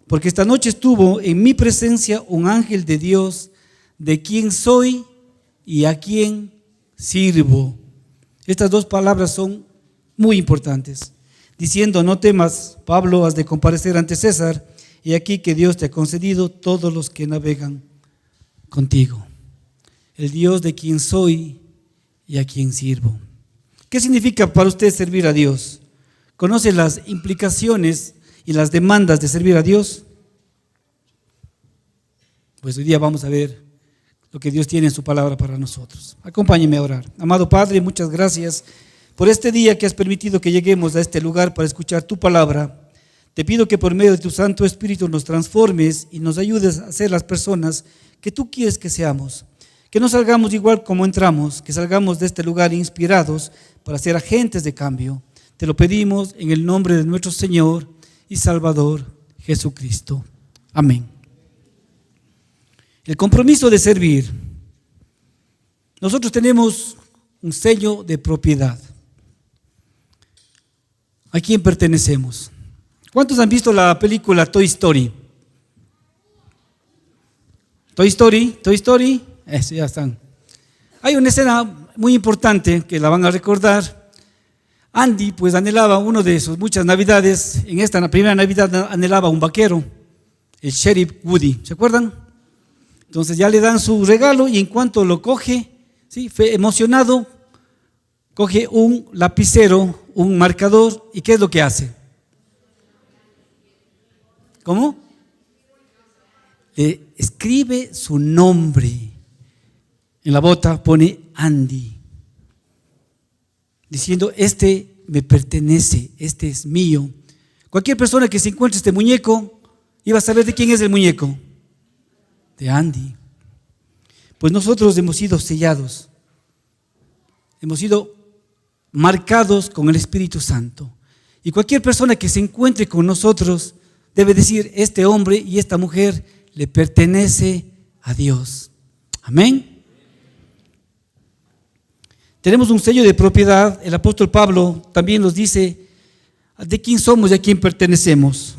porque esta noche estuvo en mi presencia un ángel de Dios, de quien soy y a quien sirvo. Estas dos palabras son muy importantes. Diciendo: no temas, Pablo, has de comparecer ante César, y aquí que Dios te ha concedido todos los que navegan contigo. El Dios de quien soy y a quien sirvo. ¿Qué significa para usted servir a Dios? ¿Conoce las implicaciones y las demandas de servir a Dios? Pues hoy día vamos a ver lo que Dios tiene en su palabra para nosotros. Acompáñeme a orar. Amado Padre, muchas gracias por este día que has permitido que lleguemos a este lugar para escuchar tu palabra. Te pido que por medio de tu Santo Espíritu nos transformes y nos ayudes a ser las personas que tú quieres que seamos. Que no salgamos igual como entramos, que salgamos de este lugar inspirados para ser agentes de cambio. Te lo pedimos en el nombre de nuestro Señor y Salvador Jesucristo. Amén. El compromiso de servir. Nosotros tenemos un sello de propiedad. ¿A quién pertenecemos? ¿Cuántos han visto la película Toy Story? Toy Story, eso ya están. Hay una escena muy importante que la van a recordar. Andy pues anhelaba uno de sus muchas navidades. En esta primera Navidad anhelaba un vaquero, el Sheriff Woody, ¿se acuerdan? Entonces ya le dan su regalo y en cuanto lo coge, ¿sí?, fue emocionado, coge un lapicero, un marcador, ¿y qué es lo que hace? ¿Cómo? Le escribe su nombre. En la bota pone Andy, diciendo: este me pertenece, este es mío. Cualquier persona que se encuentre este muñeco iba a saber de quién es el muñeco. De Andy. Pues nosotros hemos sido sellados, hemos sido marcados con el Espíritu Santo. Y cualquier persona que se encuentre con nosotros debe decir: este hombre y esta mujer le pertenece a Dios. Amén. Tenemos un sello de propiedad. El apóstol Pablo también nos dice de quién somos y a quién pertenecemos.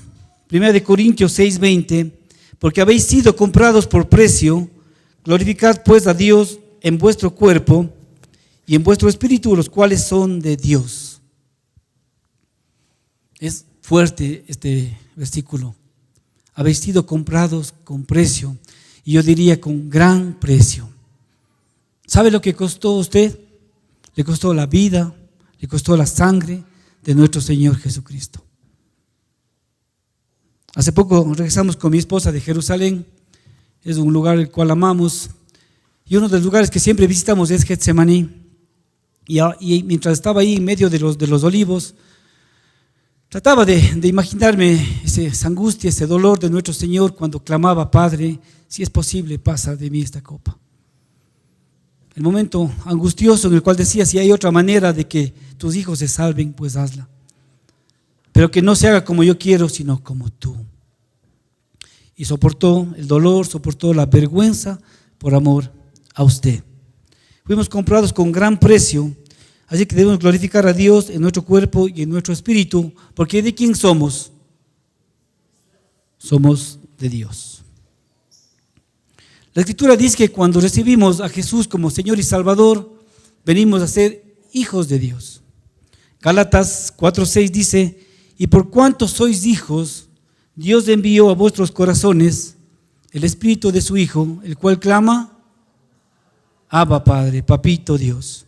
1 Corintios 6:20: porque habéis sido comprados por precio, glorificad pues a Dios en vuestro cuerpo y en vuestro espíritu, los cuales son de Dios. Es fuerte este versículo. Habéis sido comprados con precio, y yo diría con gran precio. ¿Sabe lo que costó a usted? Le costó la vida, le costó la sangre de nuestro Señor Jesucristo. Hace poco regresamos con mi esposa de Jerusalén. Es un lugar el cual amamos, y uno de los lugares que siempre visitamos es Getsemaní. Y mientras estaba ahí en medio de los olivos, trataba de imaginarme esa angustia, ese dolor de nuestro Señor cuando clamaba: Padre, si es posible, pasa de mí esta copa. El momento angustioso en el cual decía: si hay otra manera de que tus hijos se salven, pues hazla. Pero que no se haga como yo quiero, sino como tú. Y soportó el dolor, soportó la vergüenza por amor a usted. Fuimos comprados con gran precio, así que debemos glorificar a Dios en nuestro cuerpo y en nuestro espíritu, porque ¿de quién somos? Somos de Dios. La Escritura dice que cuando recibimos a Jesús como Señor y Salvador, venimos a ser hijos de Dios. Gálatas 4:6 dice: y por cuanto sois hijos, Dios envió a vuestros corazones el Espíritu de su Hijo, el cual clama: Abba, Padre, Papito Dios.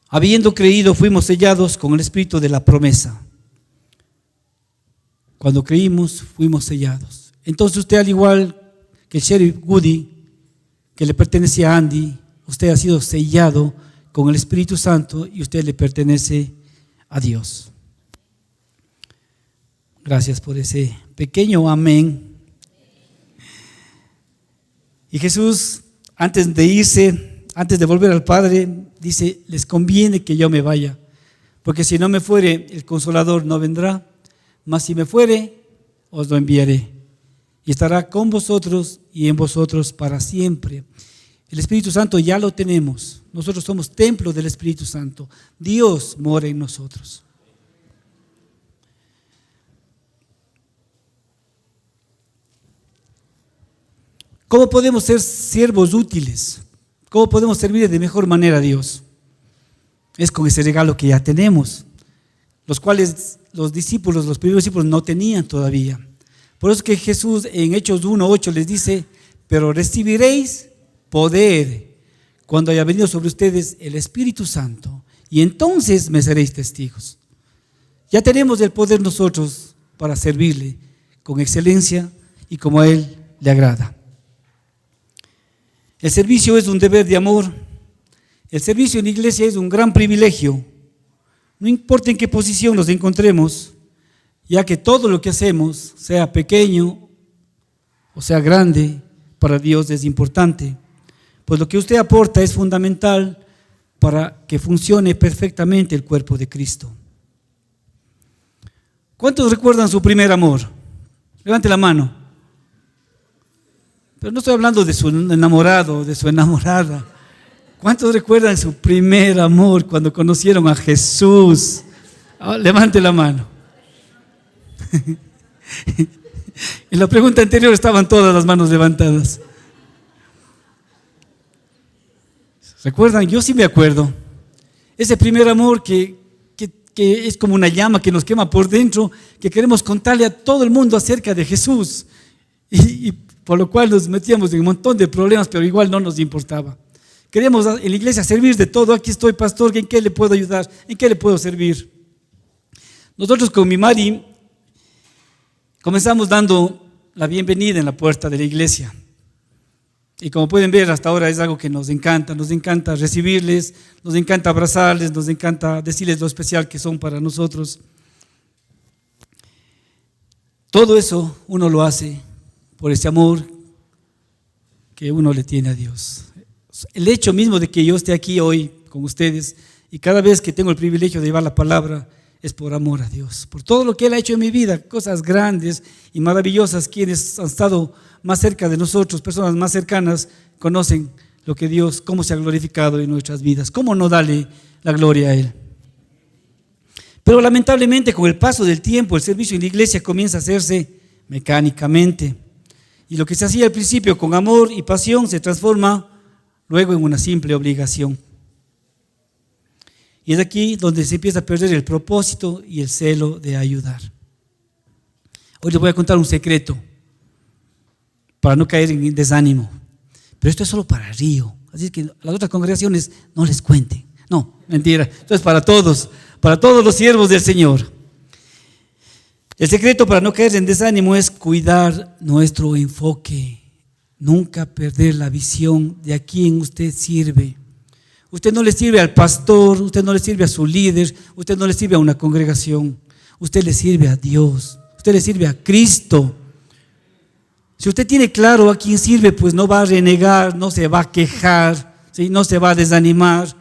Habiendo creído, fuimos sellados con el Espíritu de la promesa. Cuando creímos, fuimos sellados. Entonces usted, al igual que el Sheriff Woody, que le pertenece a Andy, usted ha sido sellado con el Espíritu Santo y usted le pertenece a Dios. Gracias por ese pequeño amén. Y Jesús, antes de irse, antes de volver al Padre, dice: les conviene que yo me vaya, porque si no me fuere, el Consolador no vendrá, mas si me fuere, os lo enviaré, y estará con vosotros y en vosotros para siempre. El Espíritu Santo ya lo tenemos. Nosotros somos templo del Espíritu Santo. Dios mora en nosotros. ¿Cómo podemos ser siervos útiles? ¿Cómo podemos servir de mejor manera a Dios? Es con ese regalo que ya tenemos, los cuales los primeros discípulos no tenían todavía. Por eso que Jesús en Hechos 1:8 les dice: pero recibiréis poder cuando haya venido sobre ustedes el Espíritu Santo, y entonces me seréis testigos. Ya tenemos el poder nosotros para servirle con excelencia y como a Él le agrada. El servicio es un deber de amor. El servicio en la iglesia es un gran privilegio. No importa en qué posición nos encontremos, ya que todo lo que hacemos, sea pequeño o sea grande, para Dios es importante. Pues lo que usted aporta es fundamental para que funcione perfectamente el cuerpo de Cristo. ¿Cuántos recuerdan su primer amor? Levante la mano. Pero no estoy hablando de su enamorado, de su enamorada. ¿Cuántos recuerdan su primer amor cuando conocieron a Jesús? Levante la mano. En la pregunta anterior estaban todas las manos levantadas. ¿Recuerdan? Yo sí me acuerdo. Ese primer amor que es como una llama que nos quema por dentro, que queremos contarle a todo el mundo acerca de Jesús. Y por lo cual nos metíamos en un montón de problemas, pero igual no nos importaba. Queríamos en la iglesia servir de todo. Aquí estoy, pastor, ¿en qué le puedo ayudar? ¿En qué le puedo servir? Nosotros con mi Mari comenzamos dando la bienvenida en la puerta de la iglesia. Y como pueden ver, hasta ahora es algo que nos encanta recibirles, nos encanta abrazarles, nos encanta decirles lo especial que son para nosotros. Todo eso uno lo hace por ese amor que uno le tiene a Dios. El hecho mismo de que yo esté aquí hoy con ustedes y cada vez que tengo el privilegio de llevar la palabra es por amor a Dios, por todo lo que Él ha hecho en mi vida, cosas grandes y maravillosas. Quienes han estado más cerca de nosotros, personas más cercanas, conocen lo que Dios, cómo se ha glorificado en nuestras vidas, cómo no darle la gloria a Él. Pero lamentablemente con el paso del tiempo el servicio en la iglesia comienza a hacerse mecánicamente, y lo que se hacía al principio con amor y pasión se transforma luego en una simple obligación. Y es aquí donde se empieza a perder el propósito y el celo de ayudar. Hoy les voy a contar un secreto para no caer en desánimo. Pero esto es solo para Río. Así que las otras congregaciones no les cuenten. No, mentira. Esto es para todos los siervos del Señor. El secreto para no caer en desánimo es cuidar nuestro enfoque. Nunca perder la visión de a quién usted sirve. Usted no le sirve al pastor, usted no le sirve a su líder, usted no le sirve a una congregación, usted le sirve a Dios, usted le sirve a Cristo. Si usted tiene claro a quién sirve, pues no va a renegar, no se va a quejar, ¿sí? No se va a desanimar,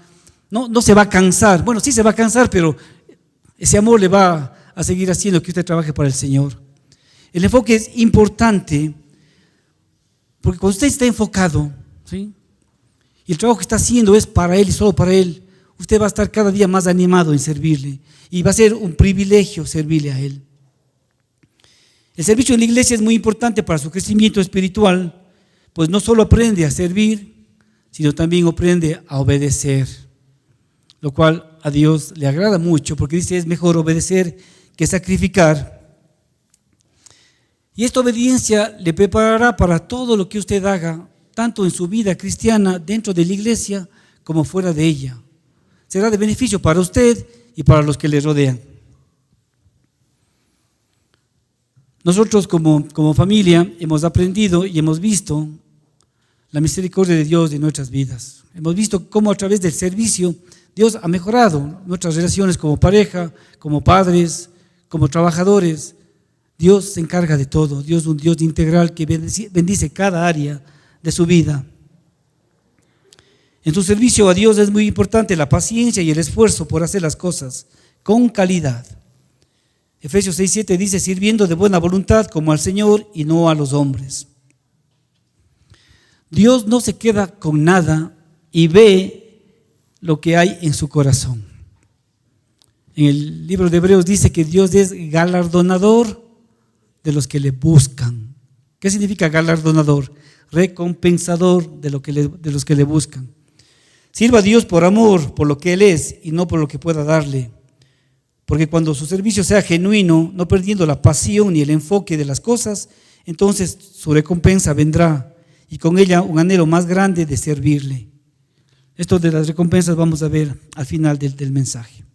no se va a cansar. Bueno, sí se va a cansar, pero ese amor le va a seguir haciendo que usted trabaje para el Señor. El enfoque es importante, porque cuando usted está enfocado, ¿sí?, y el trabajo que está haciendo es para Él y solo para Él, usted va a estar cada día más animado en servirle y va a ser un privilegio servirle a Él. El servicio en la iglesia es muy importante para su crecimiento espiritual, pues no solo aprende a servir, sino también aprende a obedecer, lo cual a Dios le agrada mucho, porque dice: es mejor obedecer que sacrificar. Y esta obediencia le preparará para todo lo que usted haga, tanto en su vida cristiana dentro de la iglesia como fuera de ella. Será de beneficio para usted y para los que le rodean. Nosotros como familia hemos aprendido y hemos visto la misericordia de Dios en nuestras vidas. Hemos visto cómo a través del servicio Dios ha mejorado nuestras relaciones como pareja, como padres, como trabajadores. Dios se encarga de todo. Dios es un Dios integral que bendice cada área de su vida. En su servicio a Dios es muy importante la paciencia y el esfuerzo por hacer las cosas con calidad. Efesios 6:7 dice: sirviendo de buena voluntad como al Señor y no a los hombres. Dios no se queda con nada y ve lo que hay en su corazón. En el libro de Hebreos dice que Dios es galardonador de los que le buscan. ¿Qué significa galardonador? recompensador de los que le buscan. Sirva a Dios por amor, por lo que Él es y no por lo que pueda darle. Porque cuando su servicio sea genuino, no perdiendo la pasión ni el enfoque de las cosas, entonces su recompensa vendrá y con ella un anhelo más grande de servirle. Esto de las recompensas vamos a ver al final del mensaje.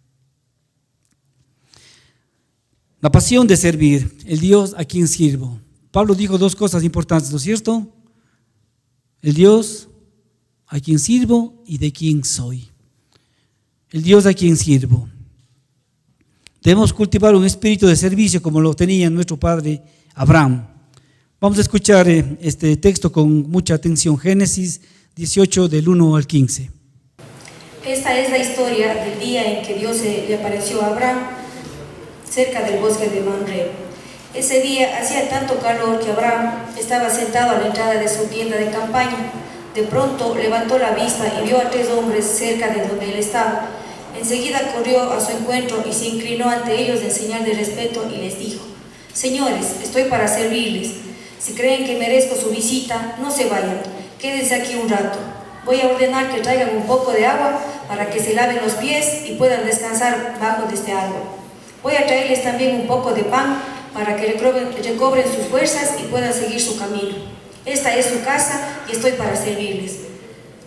La pasión de servir, el Dios a quien sirvo. Pablo dijo dos cosas importantes, ¿no es cierto? El Dios a quien sirvo y de quien soy. El Dios a quien sirvo. Debemos cultivar un espíritu de servicio como lo tenía nuestro padre Abraham. Vamos a escuchar este texto con mucha atención. Génesis 18 del 1 al 15. Esta es la historia del día en que Dios le apareció a Abraham cerca del bosque de Mamre. Ese día hacía tanto calor que Abraham estaba sentado a la entrada de su tienda de campaña. De pronto levantó la vista y vio a 3 hombres cerca de donde él estaba. Enseguida corrió a su encuentro y se inclinó ante ellos en señal de respeto y les dijo: Señores, estoy para servirles. Si creen que merezco su visita, no se vayan, quédense aquí un rato. Voy a ordenar que traigan un poco de agua para que se laven los pies y puedan descansar bajo de este árbol. Voy a traerles también un poco de pan para que recobren sus fuerzas y puedan seguir su camino. Esta es su casa y estoy para servirles.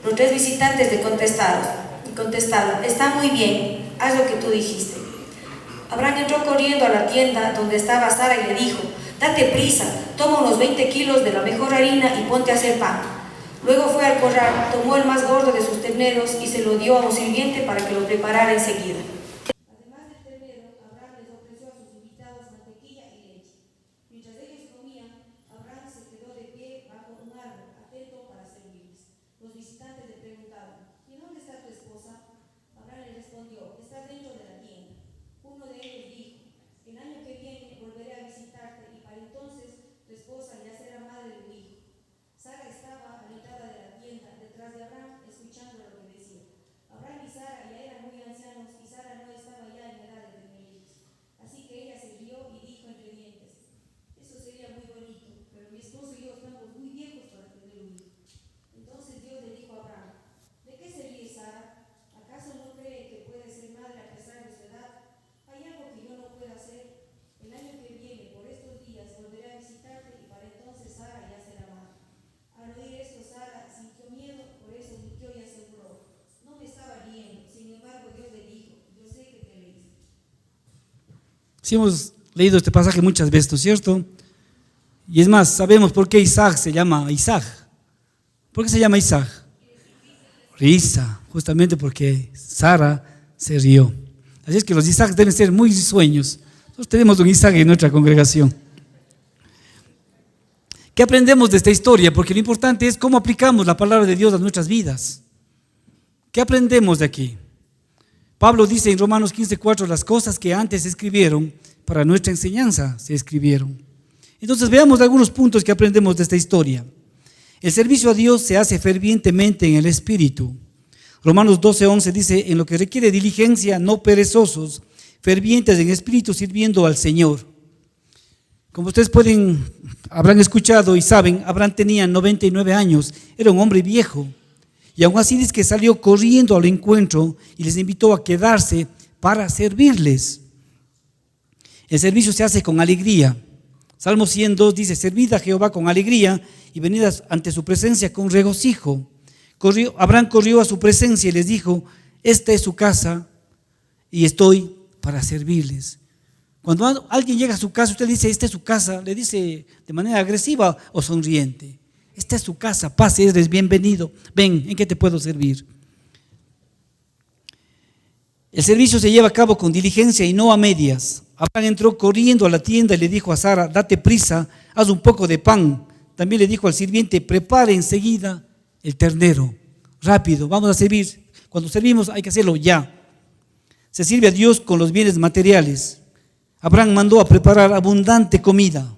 Los 3 visitantes le contestaron: Está muy bien, haz lo que tú dijiste. Abraham entró corriendo a la tienda donde estaba Sara y le dijo: Date prisa, toma unos 20 kilos de la mejor harina y ponte a hacer pan. Luego fue al corral, tomó el más gordo de sus terneros y se lo dio a un sirviente para que lo preparara enseguida. Además del ternero, Abraham les ofreció a sus invitados mantequilla y leche. Mientras ellos comían, Abraham se quedó de pie bajo un árbol, atento para servirles. Los visitantes le preguntaron: ¿Y dónde está tu esposa? Abraham le respondió: Está dentro de la tienda. Uno de ellos dijo: El año que viene volveré a visitarte y para entonces tu esposa ya será madre de un hijo. Sara estaba a la entrada de la tienda, detrás de Abraham, escuchando lo que decía. Abraham y Sara ya eran muy ancianos y Sara no estaba ya en edad de tener hijos. Así que ella se rió y dijo entre dientes: Eso sería muy bonito, pero mi esposo y yo estamos muy viejos para tener un hijo. Entonces Dios le dijo a Abraham: ¿De qué se ríe Sara? ¿Acaso no cree que puede ser madre a pesar de su edad? ¿Hay algo que yo no pueda hacer? El año que viene, por estos días, volveré a visitarte y para entonces Sara ya será madre. Al oír esto, Sara sintió miedo, por eso mintió y aseguró: No me estaba riendo. Sin embargo, Dios le dijo: Yo sé que te reíste. Sí, hemos leído este pasaje muchas veces, ¿no es cierto? Y es más, sabemos por qué Isaac se llama Isaac. ¿Por qué se llama Isaac? Risa, justamente porque Sara se rió. Así es que los Isaacs deben ser muy risueños. Nosotros tenemos un Isaac en nuestra congregación. ¿Qué aprendemos de esta historia? Porque lo importante es cómo aplicamos la palabra de Dios a nuestras vidas. ¿Qué aprendemos de aquí? Pablo dice en Romanos 15:4: las cosas que antes se escribieron para nuestra enseñanza se escribieron. Entonces veamos algunos puntos que aprendemos de esta historia. El servicio a Dios se hace fervientemente en el Espíritu. Romanos 12:11 dice: en lo que requiere diligencia, no perezosos, fervientes en espíritu, sirviendo al Señor. Como ustedes habrán escuchado y saben, Abraham tenía 99 años, era un hombre viejo. Y aún así dice que salió corriendo al encuentro y les invitó a quedarse para servirles. El servicio se hace con alegría. Salmo 102 dice: servid a Jehová con alegría y venid ante su presencia con regocijo. Abraham corrió a su presencia y les dijo: esta es su casa y estoy para servirles. Cuando alguien llega a su casa, usted dice: esta es su casa, le dice de manera agresiva o sonriente: esta es su casa, pase, eres bienvenido, ven, ¿en qué te puedo servir? El servicio se lleva a cabo con diligencia y no a medias. Abraham entró corriendo a la tienda y le dijo a Sara: date prisa, haz un poco de pan. También le dijo al sirviente: prepare enseguida el ternero. Rápido, vamos a servir. Cuando servimos hay que hacerlo ya. Se sirve a Dios con los bienes materiales. Abraham mandó a preparar abundante comida.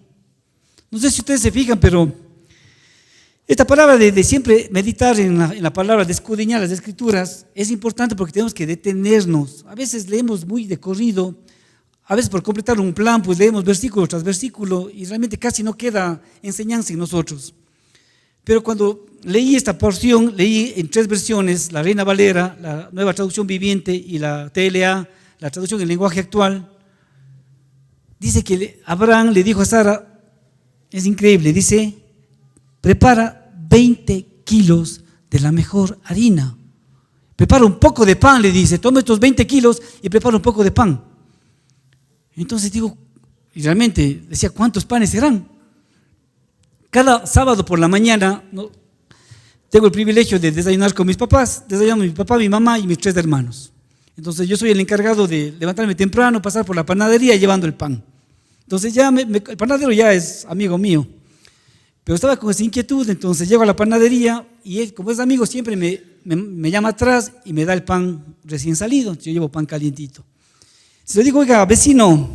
No sé si ustedes se fijan, pero esta palabra de siempre meditar en la palabra, de escudriñar las Escrituras, es importante porque tenemos que detenernos. A veces leemos muy de corrido, a veces por completar un plan, pues leemos versículo tras versículo y realmente casi no queda enseñanza en nosotros. Pero cuando leí esta porción, leí en 3 versiones, la Reina Valera, la Nueva Traducción Viviente y la TLA, la traducción en lenguaje actual. Dice que Abraham le dijo a Sara, es increíble, dice, prepara 20 kilos de la mejor harina. Prepara un poco de pan, le dice, toma estos 20 kilos y prepara un poco de pan. Entonces digo, y realmente decía, ¿cuántos panes serán? Cada sábado por la mañana, ¿no?, tengo el privilegio de desayunar con mis papás, desayunamos mi papá, mi mamá y mis 3 hermanos. Entonces yo soy el encargado de levantarme temprano, pasar por la panadería llevando el pan. Entonces ya el panadero ya es amigo mío, pero estaba con esa inquietud, entonces llego a la panadería y él, como es amigo, siempre me llama atrás y me da el pan recién salido. Yo llevo pan calientito. Se le digo, oiga, vecino,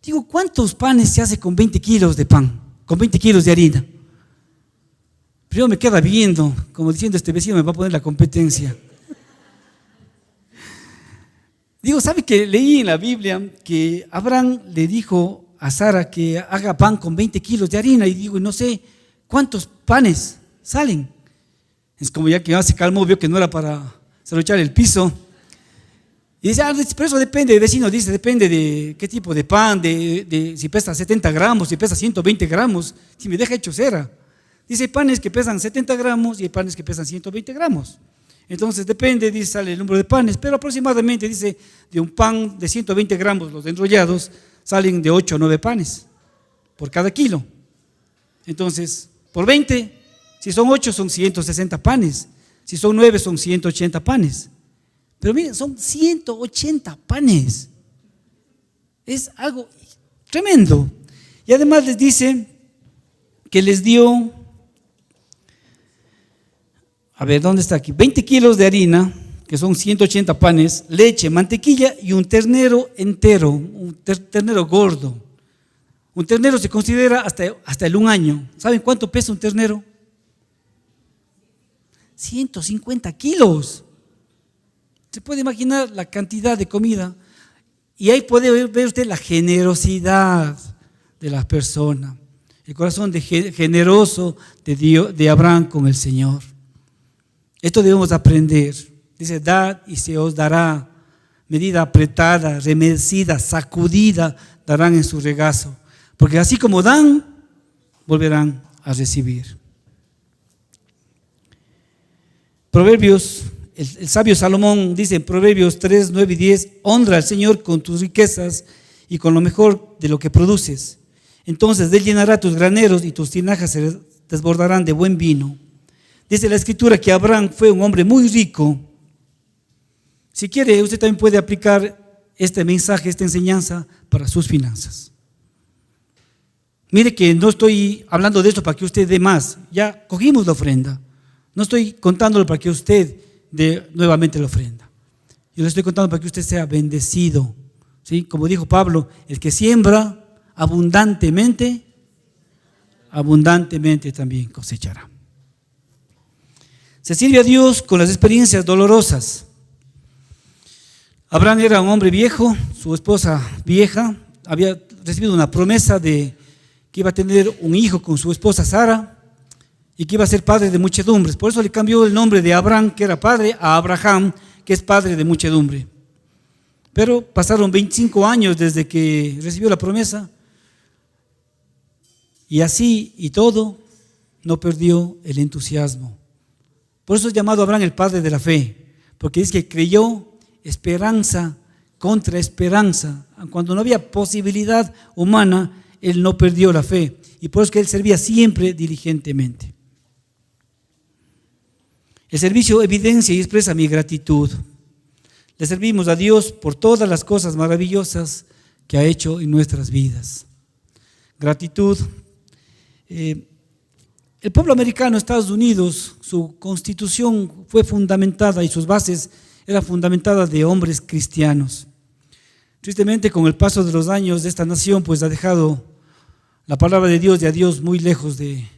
digo, ¿cuántos panes se hace con 20 kilos de pan, con 20 kilos de harina? Primero me queda viendo, como diciendo, este vecino me va a poner la competencia. Digo, ¿sabe que leí en la Biblia que Abraham le dijo a Sara que haga pan con 20 kilos de harina? Y digo, no sé cuántos panes salen. Es como ya que se calmó, vio que no era para serruchar el piso. Y dice, pero eso depende, vecino, dice, depende de qué tipo de pan, de si pesa 70 gramos, si pesa 120 gramos, si me deja hecho cera. Dice, hay panes que pesan 70 gramos y hay panes que pesan 120 gramos. Entonces depende, dice, sale el número de panes, pero aproximadamente, dice, de un pan de 120 gramos, los enrollados, salen de 8 o 9 panes por cada kilo. Entonces, por 20, si son 8 son 160 panes, si son 9 son 180 panes. Pero miren, son 180 panes. Es algo tremendo. Y además les dice que les dio, a ver, ¿dónde está aquí? 20 kilos de harina, que son 180 panes, leche, mantequilla y un ternero entero, un ternero gordo. Un ternero se considera hasta el 1 año. ¿Saben cuánto pesa un ternero? 150 kilos. Se puede imaginar la cantidad de comida. Y ahí puede ver usted la generosidad de la persona, el corazón generoso de Abraham con el Señor. Esto debemos aprender. Dice, dad y se os dará, medida apretada, remecida, sacudida, darán en su regazo. Porque así como dan, volverán a recibir. Proverbios, el sabio Salomón dice en Proverbios 3, 9 y 10, honra al Señor con tus riquezas y con lo mejor de lo que produces. Entonces Él llenará tus graneros y tus tinajas se desbordarán de buen vino. Dice la Escritura que Abraham fue un hombre muy rico. Si quiere, usted también puede aplicar este mensaje, esta enseñanza para sus finanzas. Mire que no estoy hablando de esto para que usted dé más. Ya cogimos la ofrenda. No estoy contándolo para que usted dé nuevamente la ofrenda. Yo le estoy contando para que usted sea bendecido. ¿Sí? Como dijo Pablo, el que siembra abundantemente, abundantemente también cosechará. Se sirve a Dios con las experiencias dolorosas. Abraham era un hombre viejo, su esposa vieja, había recibido una promesa de que iba a tener un hijo con su esposa Sara y que iba a ser padre de muchedumbres. Por eso le cambió el nombre de Abraham, que era padre, a Abraham, que es padre de muchedumbre. Pero pasaron 25 años desde que recibió la promesa y así y todo no perdió el entusiasmo. Por eso es llamado Abraham el padre de la fe, porque dice que creyó esperanza contra esperanza. Cuando no había posibilidad humana, él no perdió la fe. Y por eso es que él servía siempre diligentemente. El servicio evidencia y expresa mi gratitud. Le servimos a Dios por todas las cosas maravillosas que ha hecho en nuestras vidas. Gratitud. El pueblo americano, Estados Unidos, su constitución fue fundamentada y sus bases eran fundamentadas de hombres cristianos. Tristemente, con el paso de los años, esta nación pues ha dejado la palabra de Dios y a Dios muy lejos de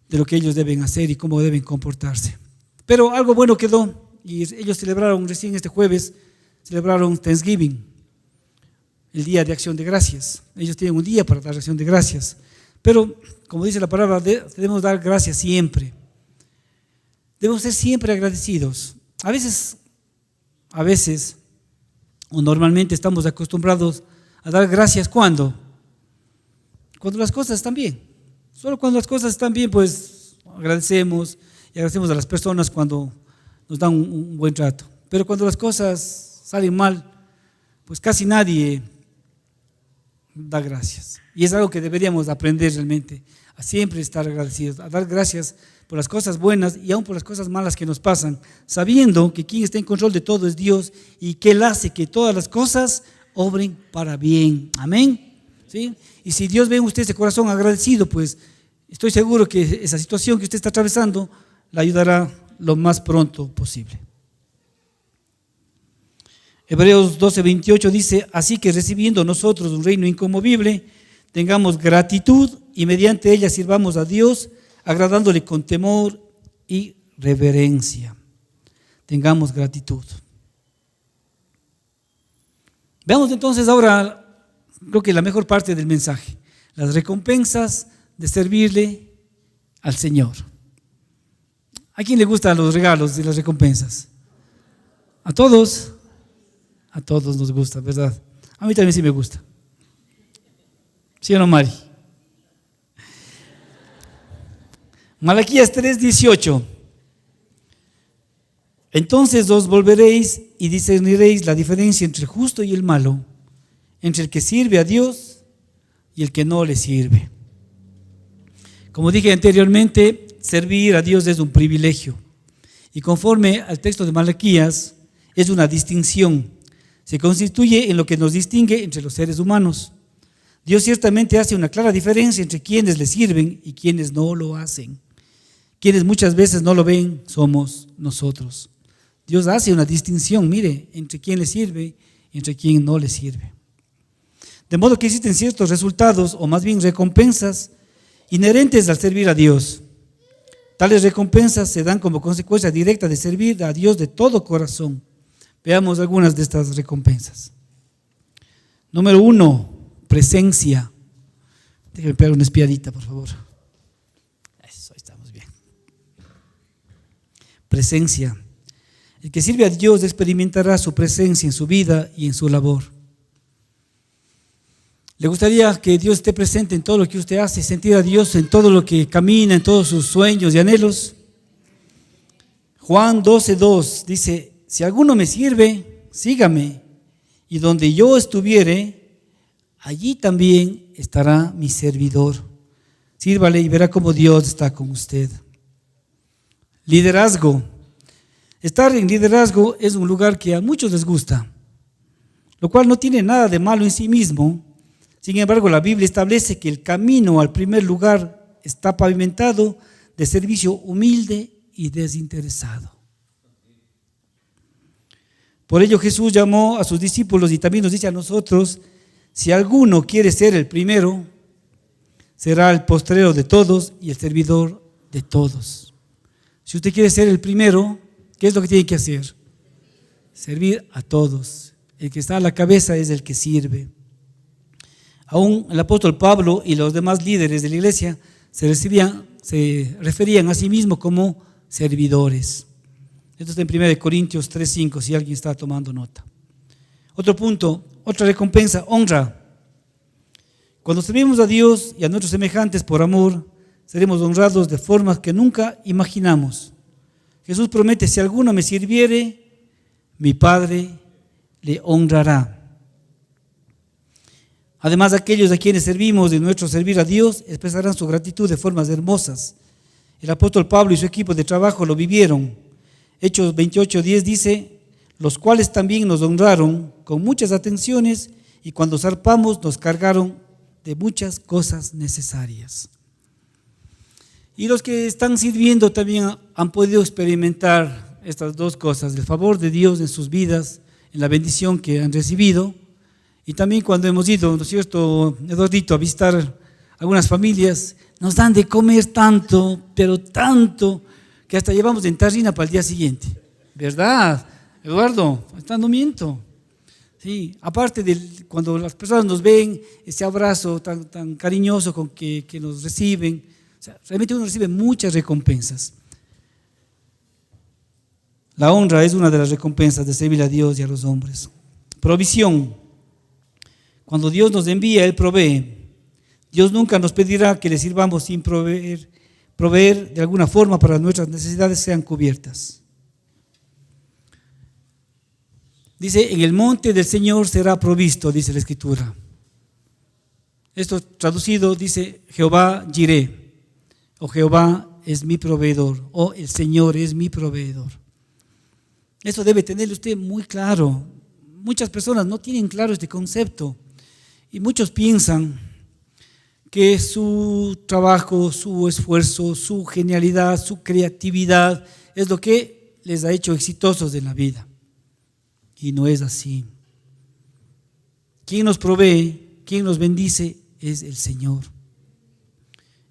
lo que ellos deben hacer y cómo deben comportarse. Pero algo bueno quedó, y ellos celebraron recién este jueves, celebraron Thanksgiving, el Día de Acción de Gracias. Ellos tienen un día para dar acción de gracias. Pero como dice la palabra, debemos dar gracias siempre. Debemos ser siempre agradecidos. A veces, o normalmente estamos acostumbrados a dar gracias, ¿cuándo? Cuando las cosas están bien. Solo cuando las cosas están bien, pues agradecemos y agradecemos a las personas cuando nos dan un buen trato. Pero cuando las cosas salen mal, pues casi nadie da gracias. Y es algo que deberíamos aprender realmente, a siempre estar agradecidos, a dar gracias por las cosas buenas y aún por las cosas malas que nos pasan, sabiendo que quien está en control de todo es Dios y que Él hace que todas las cosas obren para bien. Amén. ¿Sí? Y si Dios ve en usted ese corazón agradecido, pues estoy seguro que esa situación que usted está atravesando la ayudará lo más pronto posible. Hebreos 12:28 dice: así que recibiendo nosotros un reino inconmovible, tengamos gratitud y mediante ella sirvamos a Dios, agradándole con temor y reverencia. Tengamos gratitud. Veamos entonces ahora, creo que la mejor parte del mensaje, las recompensas de servirle al Señor. ¿A quién le gustan los regalos y las recompensas? ¿A todos? A todos nos gusta, ¿verdad? A mí también sí me gusta. ¿Sí o no, Mari? Malaquías 3:18. Entonces os volveréis y discerniréis la diferencia entre el justo y el malo, entre el que sirve a Dios y el que no le sirve. Como dije anteriormente, servir a Dios es un privilegio. Y conforme al texto de Malaquías, es una distinción. Se constituye en lo que nos distingue entre los seres humanos. Dios ciertamente hace una clara diferencia entre quienes le sirven y quienes no lo hacen. Quienes muchas veces no lo ven somos nosotros. Dios hace una distinción, mire, entre quien le sirve y entre quien no le sirve. De modo que existen ciertos resultados, o más bien recompensas, inherentes al servir a Dios. Tales recompensas se dan como consecuencia directa de servir a Dios de todo corazón. Veamos algunas de estas recompensas. Número 1, presencia. Déjeme pegar una espiadita, por favor. Eso, ahí estamos bien. Presencia. El que sirve a Dios experimentará su presencia en su vida y en su labor. ¿Le gustaría que Dios esté presente en todo lo que usted hace, sentir a Dios en todo lo que camina, en todos sus sueños y anhelos? Juan 12:2 dice: si alguno me sirve, sígame, y donde yo estuviere, allí también estará mi servidor. Sírvale y verá cómo Dios está con usted. Liderazgo. Estar en liderazgo es un lugar que a muchos les gusta, lo cual no tiene nada de malo en sí mismo. Sin embargo, la Biblia establece que el camino al primer lugar está pavimentado de servicio humilde y desinteresado. Por ello Jesús llamó a sus discípulos y también nos dice a nosotros: si alguno quiere ser el primero, será el postrero de todos y el servidor de todos. Si usted quiere ser el primero, ¿qué es lo que tiene que hacer? Servir a todos. El que está a la cabeza es el que sirve. Aún el apóstol Pablo y los demás líderes de la iglesia se referían a sí mismos como servidores. Esto está en 1 Corintios 3:5, si alguien está tomando nota. Otro punto, otra recompensa, honra. Cuando servimos a Dios y a nuestros semejantes por amor, seremos honrados de formas que nunca imaginamos. Jesús promete: si alguno me sirviere, mi Padre le honrará. Además, aquellos a quienes servimos de nuestro servir a Dios expresarán su gratitud de formas hermosas. El apóstol Pablo y su equipo de trabajo lo vivieron. Hechos 28:10 dice: los cuales también nos honraron con muchas atenciones y cuando zarpamos nos cargaron de muchas cosas necesarias. Y los que están sirviendo también han podido experimentar estas dos cosas: el favor de Dios en sus vidas, en la bendición que han recibido. Y también cuando hemos ido, ¿no es cierto, Eduardito, a visitar algunas familias, nos dan de comer tanto, pero tanto, que hasta llevamos en tarrina para el día siguiente. ¿Verdad, Eduardo? No miento. Sí, aparte de cuando las personas nos ven, ese abrazo tan cariñoso con que nos reciben, o sea, realmente uno recibe muchas recompensas. La honra es una de las recompensas de servir a Dios y a los hombres. Provisión. Cuando Dios nos envía, Él provee. Dios nunca nos pedirá que le sirvamos sin proveer de alguna forma para que nuestras necesidades sean cubiertas. Dice, en el monte del Señor será provisto, dice la Escritura. Esto traducido dice, Jehová Jireh, o Jehová es mi proveedor, o el Señor es mi proveedor. Eso debe tenerlo usted muy claro. Muchas personas no tienen claro este concepto y muchos piensan que su trabajo, su esfuerzo, su genialidad, su creatividad es lo que les ha hecho exitosos en la vida. Y no es así. Quien nos provee, quien nos bendice es el Señor.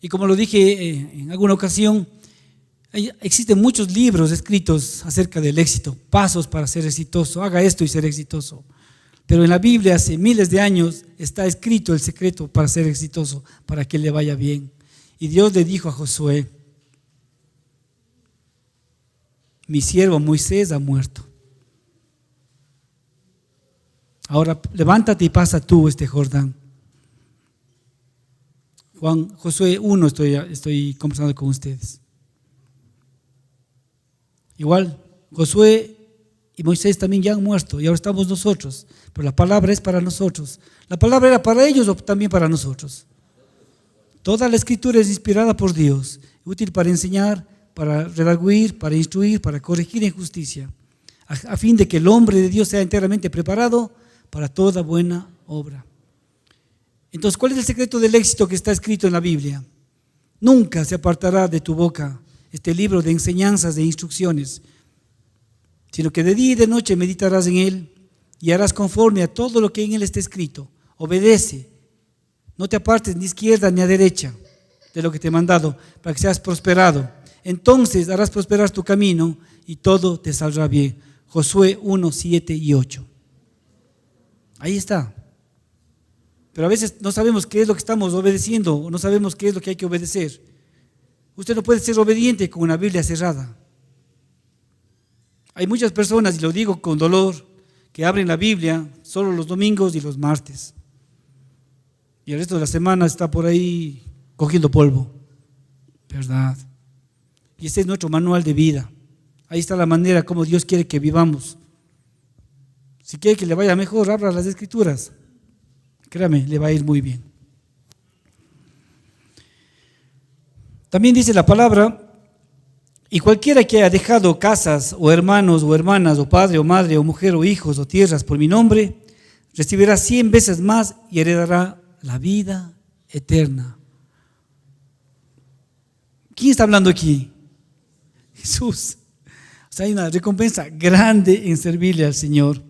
Y como lo dije en alguna ocasión, existen muchos libros escritos acerca del éxito, pasos para ser exitoso, haga esto y ser exitoso. Pero en la Biblia hace miles de años está escrito el secreto para ser exitoso, para que le vaya bien. Y Dios le dijo a Josué, mi siervo Moisés ha muerto. Ahora levántate y pasa tú este Jordán. Josué 1 estoy conversando con ustedes. Igual, Josué y Moisés también ya han muerto y ahora estamos nosotros, pero la palabra es para nosotros. ¿La palabra era para ellos o también para nosotros? Toda la Escritura es inspirada por Dios, útil para enseñar, para redarguir, para instruir, para corregir en justicia, a fin de que el hombre de Dios sea enteramente preparado para toda buena obra. Entonces, ¿cuál es el secreto del éxito que está escrito en la Biblia? Nunca se apartará de tu boca este libro de enseñanzas, de instrucciones, sino que de día y de noche meditarás en él y harás conforme a todo lo que en él está escrito. Obedece, no te apartes ni a izquierda ni a derecha de lo que te he mandado, para que seas prosperado. Entonces harás prosperar tu camino y todo te saldrá bien. Josué 1, 7 y 8. Ahí está. Pero a veces no sabemos qué es lo que estamos obedeciendo o no sabemos qué es lo que hay que obedecer. Usted no puede ser obediente con una Biblia cerrada. Hay muchas personas, y lo digo con dolor, que abren la Biblia solo los domingos y los martes. Y el resto de la semana está por ahí cogiendo polvo. ¿Verdad? Y este es nuestro manual de vida. Ahí está la manera como Dios quiere que vivamos. Si quiere que le vaya mejor, abra las Escrituras. Créame, le va a ir muy bien. También dice la palabra, y cualquiera que haya dejado casas o hermanos o hermanas o padre o madre o mujer o hijos o tierras por mi nombre, recibirá 100 veces más y heredará la vida eterna. ¿Quién está hablando aquí? Jesús. O sea, hay una recompensa grande en servirle al Señor.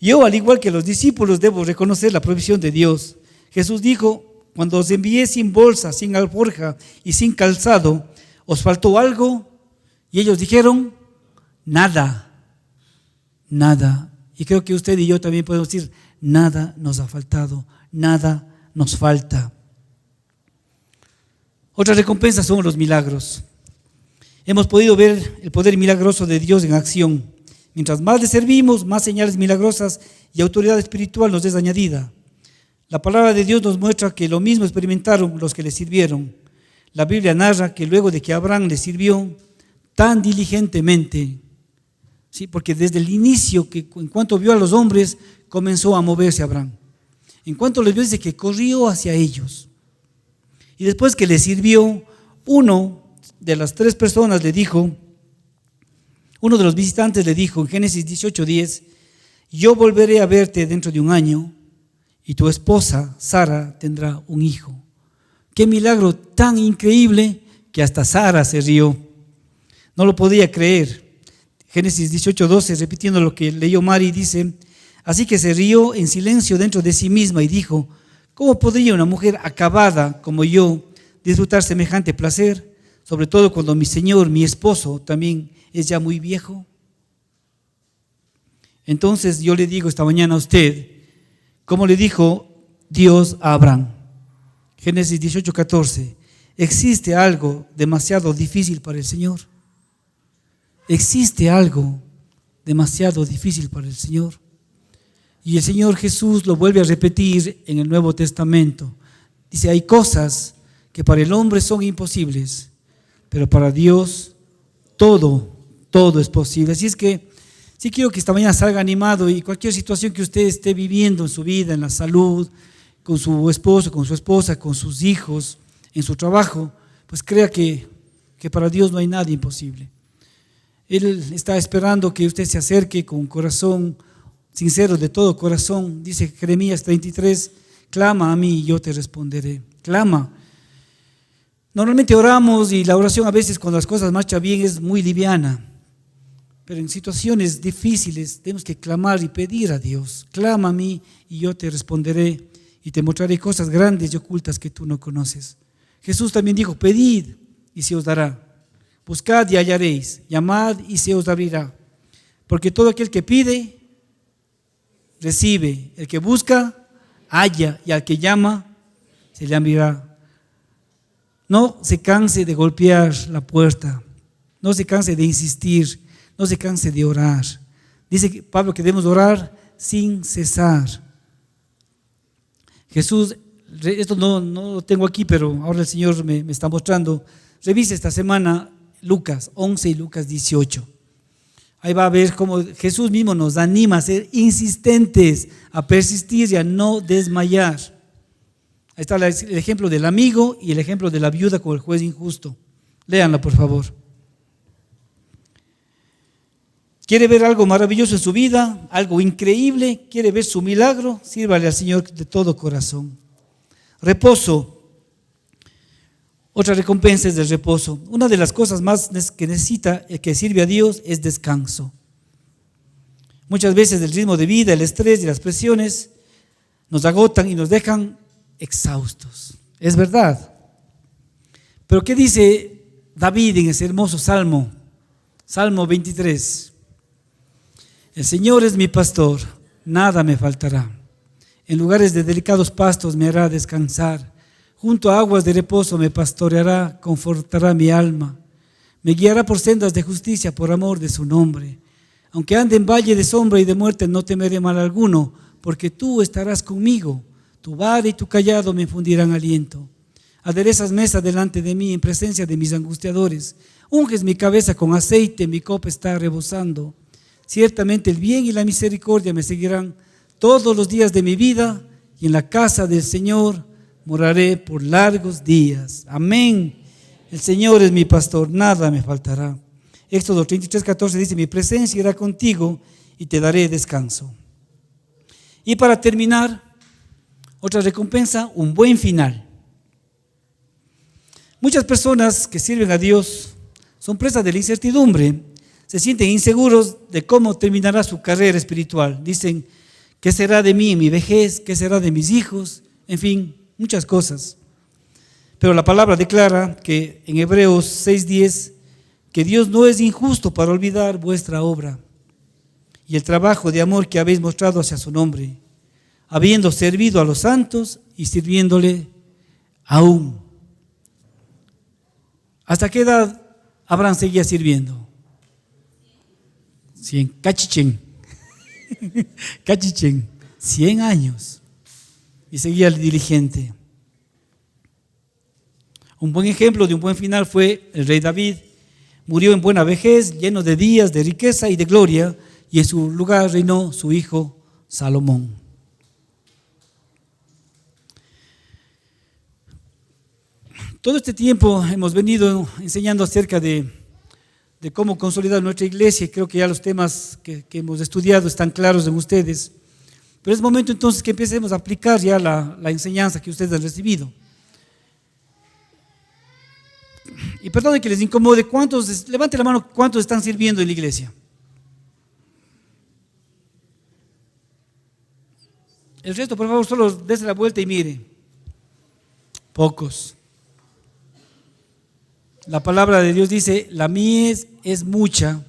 Yo, al igual que los discípulos, debo reconocer la provisión de Dios. Jesús dijo, cuando os envié sin bolsa, sin alforja y sin calzado, ¿os faltó algo? Y ellos dijeron, nada, nada. Y creo que usted y yo también podemos decir, nada nos ha faltado, nada nos falta. Otra recompensa son los milagros. Hemos podido ver el poder milagroso de Dios en acción. Mientras más le servimos, más señales milagrosas y autoridad espiritual nos es añadida. La palabra de Dios nos muestra que lo mismo experimentaron los que le sirvieron. La Biblia narra que luego de que Abraham le sirvió tan diligentemente, ¿sí? Porque desde el inicio, que en cuanto vio a los hombres, comenzó a moverse Abraham. En cuanto les vio, dice que corrió hacia ellos. Y después que le sirvió, uno de las 3 personas le dijo, uno de los visitantes le dijo en Génesis 18:10, yo volveré a verte dentro de un año y tu esposa, Sara, tendrá un hijo. Qué milagro tan increíble que hasta Sara se rió. No lo podía creer. Génesis 18:12, repitiendo lo que leyó Mari, dice, así que se rió en silencio dentro de sí misma y dijo, ¿cómo podría una mujer acabada como yo disfrutar semejante placer? Sobre todo cuando mi Señor, mi esposo, también es ya muy viejo. Entonces yo le digo esta mañana a usted, como le dijo Dios a Abraham. Génesis 18:14. ¿Existe algo demasiado difícil para el Señor? ¿Existe algo demasiado difícil para el Señor? Y el Señor Jesús lo vuelve a repetir en el Nuevo Testamento. Dice, hay cosas que para el hombre son imposibles, pero para Dios todo es posible. Así es que sí quiero que esta mañana salga animado, y cualquier situación que usted esté viviendo en su vida, en la salud, con su esposo, con su esposa, con sus hijos, en su trabajo, pues crea que para Dios no hay nada imposible. Él está esperando que usted se acerque con un corazón sincero, de todo corazón. Dice Jeremías 33, clama a mí y yo te responderé. Clama. Normalmente oramos, y la oración a veces cuando las cosas marchan bien es muy liviana, pero en situaciones difíciles tenemos que clamar y pedir a Dios. Clama a mí y yo te responderé y te mostraré cosas grandes y ocultas que tú no conoces. Jesús también dijo, pedid y se os dará. Buscad y hallaréis, llamad y se os abrirá. Porque todo aquel que pide, recibe. El que busca, halla, y al que llama, se le abrirá. No se canse de golpear la puerta, no se canse de insistir, no se canse de orar. Dice Pablo que debemos orar sin cesar. Jesús, esto no lo tengo aquí, pero ahora el Señor me está mostrando. Revise esta semana Lucas 11 y Lucas 18. Ahí va a ver cómo Jesús mismo nos anima a ser insistentes, a persistir y a no desmayar. Ahí está el ejemplo del amigo y el ejemplo de la viuda con el juez injusto. Léanla, por favor. ¿Quiere ver algo maravilloso en su vida? ¿Algo increíble? ¿Quiere ver su milagro? Sírvale al Señor de todo corazón. Reposo. Otra recompensa es del reposo. Una de las cosas más que necesita el que sirve a Dios es descanso. Muchas veces el ritmo de vida, el estrés y las presiones nos agotan y nos dejan exhaustos. Es verdad. Pero ¿qué dice David en ese hermoso salmo? Salmo 23. El Señor es mi pastor, nada me faltará. En lugares de delicados pastos me hará descansar. Junto a aguas de reposo me pastoreará, confortará mi alma. Me guiará por sendas de justicia por amor de su nombre. Aunque ande en valle de sombra y de muerte, no temeré mal alguno, porque tú estarás conmigo. Tu vara y tu cayado me infundirán aliento. Aderezas mesa delante de mí en presencia de mis angustiadores. Unges mi cabeza con aceite, mi copa está rebosando. Ciertamente el bien y la misericordia me seguirán todos los días de mi vida, y en la casa del Señor moraré por largos días. Amén. El Señor es mi pastor, nada me faltará. Éxodo 33:14 dice, mi presencia irá contigo y te daré descanso. Y para terminar, otra recompensa, un buen final. Muchas personas que sirven a Dios son presas de la incertidumbre. Se sienten inseguros de cómo terminará su carrera espiritual. Dicen, ¿qué será de mí en mi vejez? ¿Qué será de mis hijos? En fin, muchas cosas. Pero la palabra declara que en Hebreos 6:10, que Dios no es injusto para olvidar vuestra obra y el trabajo de amor que habéis mostrado hacia su nombre, habiendo servido a los santos y sirviéndole aún. ¿Hasta qué edad Abraham seguía sirviendo? 100, cachichen, 100 años, y seguía el diligente. Un buen ejemplo de un buen final fue el rey David. Murió en buena vejez, lleno de días, de riqueza y de gloria, y en su lugar reinó su hijo Salomón. Todo este tiempo hemos venido enseñando acerca de cómo consolidar nuestra iglesia. Creo que ya los temas que hemos estudiado están claros en ustedes. Pero es momento entonces que empecemos a aplicar ya la enseñanza que ustedes han recibido. Y perdone que les incomode, levante la mano, ¿cuántos están sirviendo en la iglesia? El resto, por favor, solo dése la vuelta y mire. Pocos. La palabra de Dios dice, la mies es mucha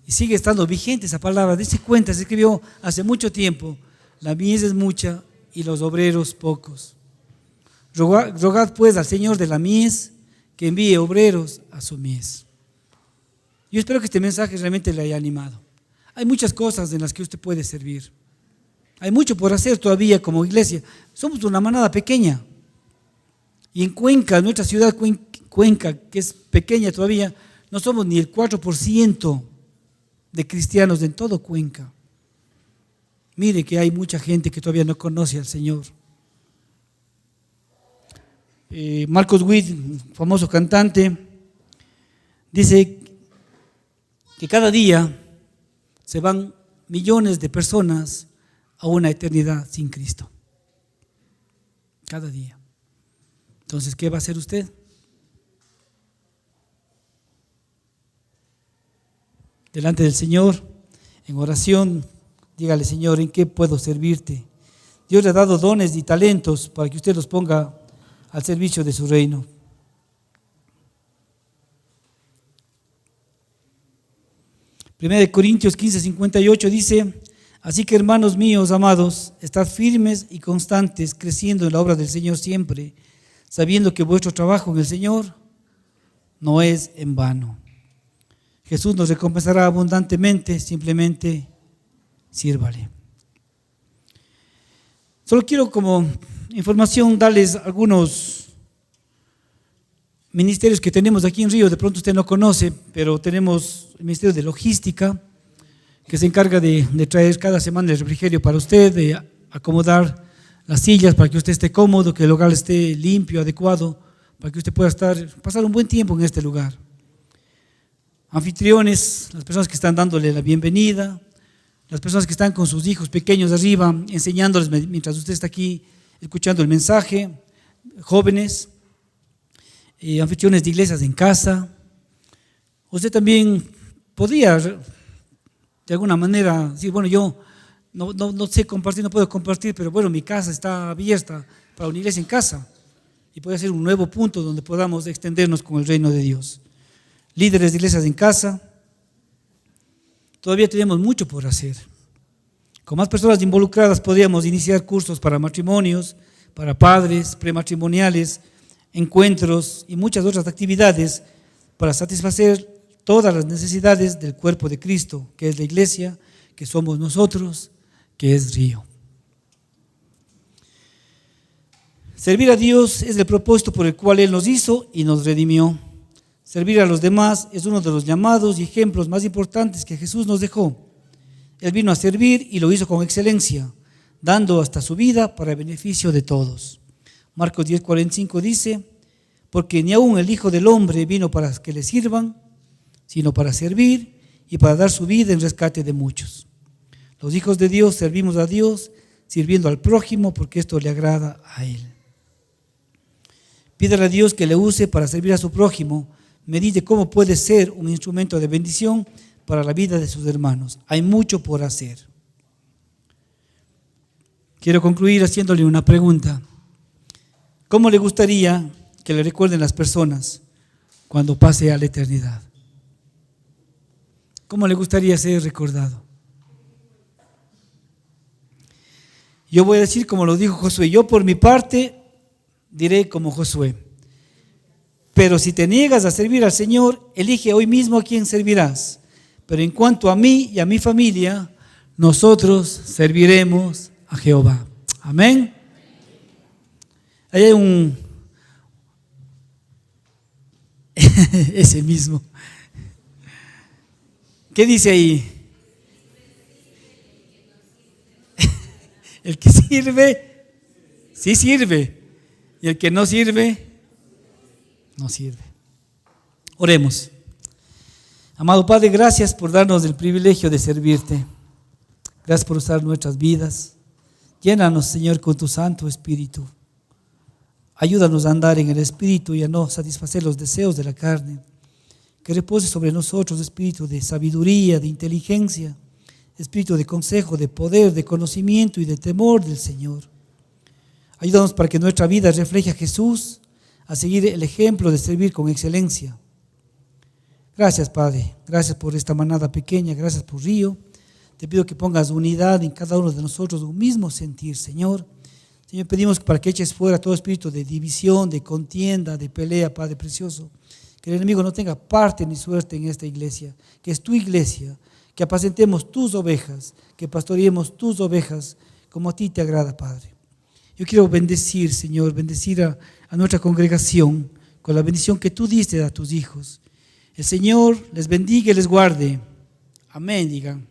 Y sigue estando vigente esa palabra. Dice cuenta, se escribió hace mucho tiempo. La mies es mucha y los obreros pocos. Rogad pues al Señor de la mies que envíe obreros a su mies. Yo espero que este mensaje realmente le haya animado. Hay muchas cosas en las que usted puede servir. Hay mucho por hacer todavía como iglesia. Somos una manada pequeña. Y en Cuenca, nuestra ciudad Cuenca, que es pequeña todavía, no somos ni el 4% de cristianos en todo Cuenca. Mire que hay mucha gente que todavía no conoce al Señor. Marcos Witt, famoso cantante, dice que cada día se van millones de personas a una eternidad sin Cristo. Cada día. Entonces, ¿qué va a hacer usted? Delante del Señor, en oración, dígale: Señor, ¿en qué puedo servirte? Dios le ha dado dones y talentos para que usted los ponga al servicio de su reino. Primera de Corintios 15:58 dice: así que, hermanos míos amados, estad firmes y constantes, creciendo en la obra del Señor siempre, sabiendo que vuestro trabajo en el Señor no es en vano. Jesús nos recompensará abundantemente, simplemente sírvale. Solo quiero como información darles algunos ministerios que tenemos aquí en Río. De pronto usted no conoce, pero tenemos el Ministerio de Logística, que se encarga de traer cada semana el refrigerio para usted, de acomodar las sillas para que usted esté cómodo, que el lugar esté limpio, adecuado, para que usted pueda pasar un buen tiempo en este lugar. Anfitriones, las personas que están dándole la bienvenida, las personas que están con sus hijos pequeños arriba, enseñándoles mientras usted está aquí escuchando el mensaje, jóvenes, anfitriones de iglesias en casa. Usted también podría, de alguna manera, decir: bueno, yo no sé compartir, no puedo compartir, pero bueno, mi casa está abierta para una iglesia en casa, y puede ser un nuevo punto donde podamos extendernos con el reino de Dios. Líderes de iglesias en casa, todavía tenemos mucho por hacer. Con más personas involucradas podríamos iniciar cursos para matrimonios, para padres, prematrimoniales, encuentros y muchas otras actividades para satisfacer todas las necesidades del cuerpo de Cristo, que es la iglesia, que somos nosotros, que es Río. Servir a Dios es el propósito por el cual Él nos hizo y nos redimió. Servir a los demás es uno de los llamados y ejemplos más importantes que Jesús nos dejó. Él vino a servir y lo hizo con excelencia, dando hasta su vida para el beneficio de todos. Marcos 10:45 dice: porque ni aun el Hijo del Hombre vino para que le sirvan, sino para servir y para dar su vida en rescate de muchos. Los hijos de Dios servimos a Dios sirviendo al prójimo, porque esto le agrada a Él. Pídale a Dios que le use para servir a su prójimo. Medite cómo puede ser un instrumento de bendición para la vida de sus hermanos. Hay mucho por hacer. Quiero concluir haciéndole una pregunta. ¿Cómo le gustaría que le recuerden las personas cuando pase a la eternidad? ¿Cómo le gustaría ser recordado? Yo voy a decir como lo dijo Josué. Yo por mi parte diré como Josué: pero si te niegas a servir al Señor, elige hoy mismo a quién servirás. Pero en cuanto a mí y a mi familia, nosotros serviremos a Jehová. Amén. Ahí hay un ese mismo. ¿Qué dice ahí? El que sirve, sí sirve. Y el que no sirve, no sirve. Oremos. Amado Padre, gracias por darnos el privilegio de servirte. Gracias por usar nuestras vidas. Llénanos, Señor, con tu Santo Espíritu. Ayúdanos a andar en el Espíritu y a no satisfacer los deseos de la carne. Que repose sobre nosotros espíritu de sabiduría, de inteligencia, espíritu de consejo, de poder, de conocimiento y de temor del Señor. Ayúdanos para que nuestra vida refleje a Jesús, a seguir el ejemplo de servir con excelencia. Gracias, Padre. Gracias por esta manada pequeña. Gracias por Río. Te pido que pongas unidad en cada uno de nosotros, un mismo sentir, Señor. Señor, pedimos para que eches fuera todo espíritu de división, de contienda, de pelea, Padre precioso. Que el enemigo no tenga parte ni suerte en esta iglesia, que es tu iglesia, que apacentemos tus ovejas, que pastoreemos tus ovejas como a ti te agrada, Padre. Yo quiero bendecir, Señor, bendecir a nuestra congregación con la bendición que tú diste a tus hijos. El Señor les bendiga y les guarde. Amén, digan.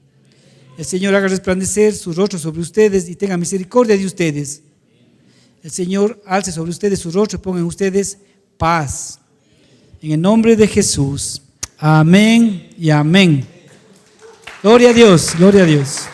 El Señor haga resplandecer su rostro sobre ustedes y tenga misericordia de ustedes. El Señor alce sobre ustedes su rostro y ponga en ustedes paz. En el nombre de Jesús. Amén y amén. Gloria a Dios, gloria a Dios.